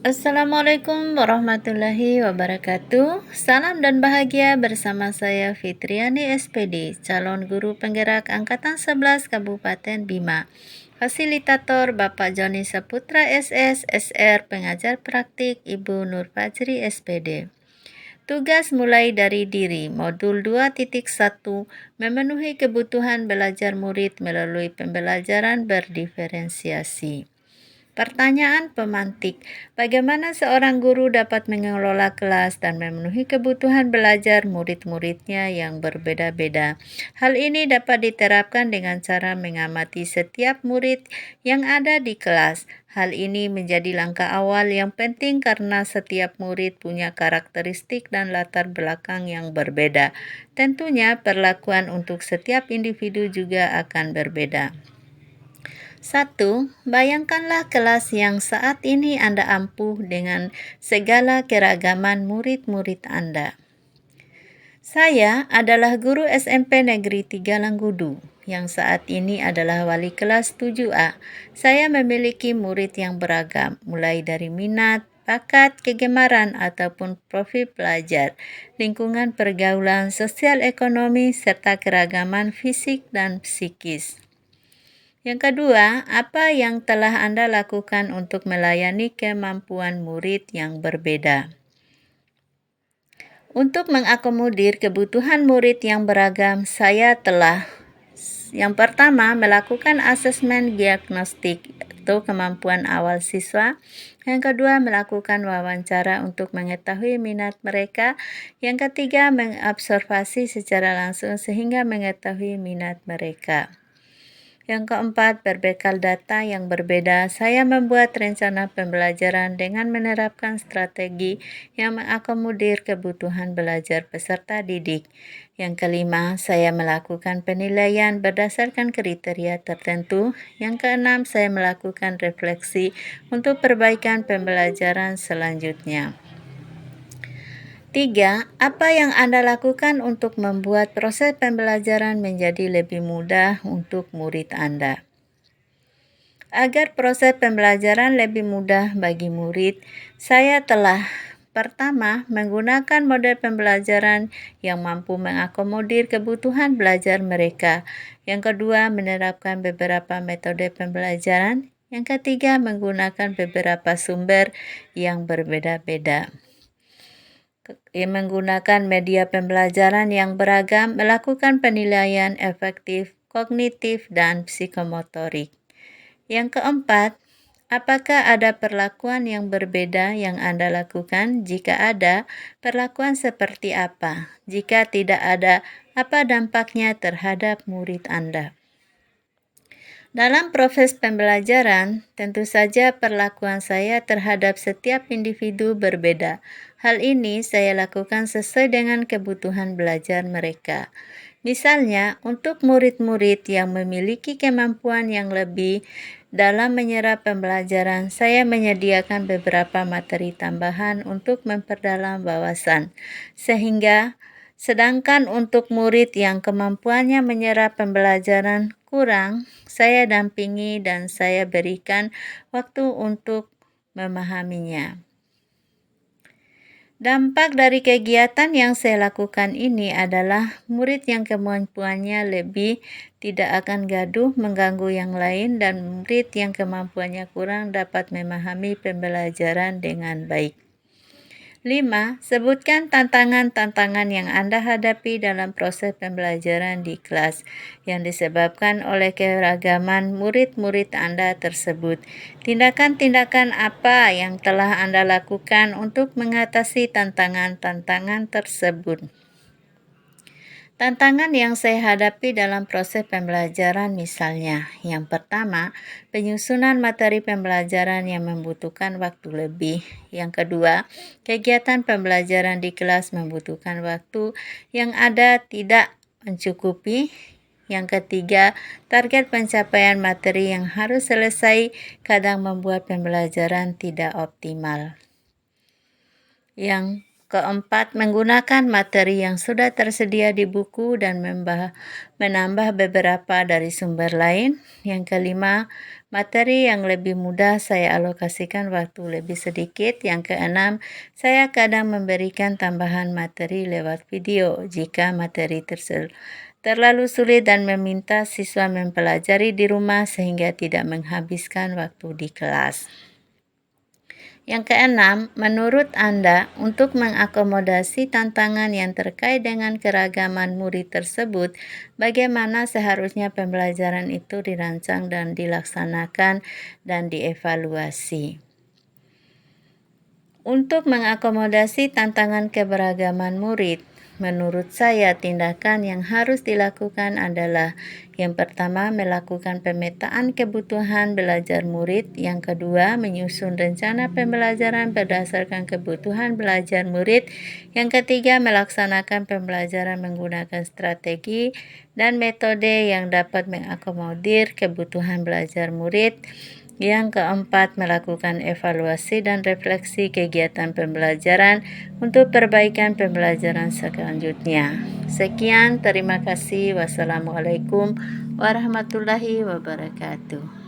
Assalamualaikum warahmatullahi wabarakatuh. Salam dan bahagia bersama saya Fitriani SPD, calon guru penggerak Angkatan 11 Kabupaten Bima. Fasilitator Bapak Joni Saputra SS, SR, pengajar praktik Ibu Nur Fajri SPD. Tugas mulai dari diri, modul 2.1, memenuhi kebutuhan belajar murid melalui pembelajaran berdiferensiasi. Pertanyaan pemantik, bagaimana seorang guru dapat mengelola kelas dan memenuhi kebutuhan belajar murid-muridnya yang berbeda-beda? Hal ini dapat diterapkan dengan cara mengamati setiap murid yang ada di kelas. Hal ini menjadi langkah awal yang penting karena setiap murid punya karakteristik dan latar belakang yang berbeda. Tentunya perlakuan untuk setiap individu juga akan berbeda. 1. Bayangkanlah kelas yang saat ini Anda ampuh dengan segala keragaman murid-murid Anda. Saya adalah guru SMP Negeri 3 Langgudu, yang saat ini adalah wali kelas 7A. Saya memiliki murid yang beragam, mulai dari minat, bakat, kegemaran, ataupun profil pelajar, lingkungan pergaulan, sosial ekonomi, serta keragaman fisik dan psikis. Yang kedua, apa yang telah Anda lakukan untuk melayani kemampuan murid yang berbeda? Untuk mengakomodir kebutuhan murid yang beragam, saya telah yang pertama melakukan asesmen diagnostik atau kemampuan awal siswa. Yang kedua, melakukan wawancara untuk mengetahui minat mereka. Yang ketiga, mengobservasi secara langsung sehingga mengetahui minat mereka. Yang keempat, berbekal data yang berbeda, saya membuat rencana pembelajaran dengan menerapkan strategi yang mengakomodir kebutuhan belajar peserta didik. Yang kelima, saya melakukan penilaian berdasarkan kriteria tertentu. Yang keenam, saya melakukan refleksi untuk perbaikan pembelajaran selanjutnya. 3. Apa yang Anda lakukan untuk membuat proses pembelajaran menjadi lebih mudah untuk murid Anda? Agar proses pembelajaran lebih mudah bagi murid, saya telah pertama menggunakan model pembelajaran yang mampu mengakomodir kebutuhan belajar mereka. Yang kedua, menerapkan beberapa metode pembelajaran. Yang ketiga, menggunakan beberapa sumber yang berbeda-beda. Menggunakan media pembelajaran yang beragam, melakukan penilaian efektif, kognitif, dan psikomotorik. Yang keempat, apakah ada perlakuan yang berbeda yang Anda lakukan? Jika ada, perlakuan seperti apa? Jika tidak ada, apa dampaknya terhadap murid Anda? Dalam proses pembelajaran, tentu saja perlakuan saya terhadap setiap individu berbeda. Hal ini saya lakukan sesuai dengan kebutuhan belajar mereka. Misalnya, untuk murid-murid yang memiliki kemampuan yang lebih dalam menyerap pembelajaran, saya menyediakan beberapa materi tambahan untuk memperdalam wawasan. Sedangkan untuk murid yang kemampuannya menyerap pembelajaran kurang, saya dampingi dan saya berikan waktu untuk memahaminya. Dampak dari kegiatan yang saya lakukan ini adalah murid yang kemampuannya lebih tidak akan gaduh mengganggu yang lain dan murid yang kemampuannya kurang dapat memahami pembelajaran dengan baik. 5. Sebutkan tantangan-tantangan yang Anda hadapi dalam proses pembelajaran di kelas yang disebabkan oleh keragaman murid-murid Anda tersebut. Tindakan-tindakan apa yang telah Anda lakukan untuk mengatasi tantangan-tantangan tersebut? Tantangan yang saya hadapi dalam proses pembelajaran misalnya, yang pertama, penyusunan materi pembelajaran yang membutuhkan waktu lebih. Yang kedua, kegiatan pembelajaran di kelas membutuhkan waktu yang ada tidak mencukupi. Yang ketiga, target pencapaian materi yang harus selesai kadang membuat pembelajaran tidak optimal. Yang Keempat, menggunakan materi yang sudah tersedia di buku dan menambah beberapa dari sumber lain. Yang kelima, materi yang lebih mudah saya alokasikan waktu lebih sedikit. Yang keenam, saya kadang memberikan tambahan materi lewat video jika materi terlalu sulit dan meminta siswa mempelajari di rumah sehingga tidak menghabiskan waktu di kelas. Yang keenam, menurut Anda, untuk mengakomodasi tantangan yang terkait dengan keragaman murid tersebut, bagaimana seharusnya pembelajaran itu dirancang dan dilaksanakan dan dievaluasi? Untuk mengakomodasi tantangan keberagaman murid, menurut saya tindakan yang harus dilakukan adalah yang pertama, melakukan pemetaan kebutuhan belajar murid. Yang kedua, menyusun rencana pembelajaran berdasarkan kebutuhan belajar murid. Yang ketiga, melaksanakan pembelajaran menggunakan strategi dan metode yang dapat mengakomodir kebutuhan belajar murid. Yang keempat, melakukan evaluasi dan refleksi kegiatan pembelajaran untuk perbaikan pembelajaran selanjutnya. Sekian, terima kasih. Wassalamualaikum warahmatullahi wabarakatuh.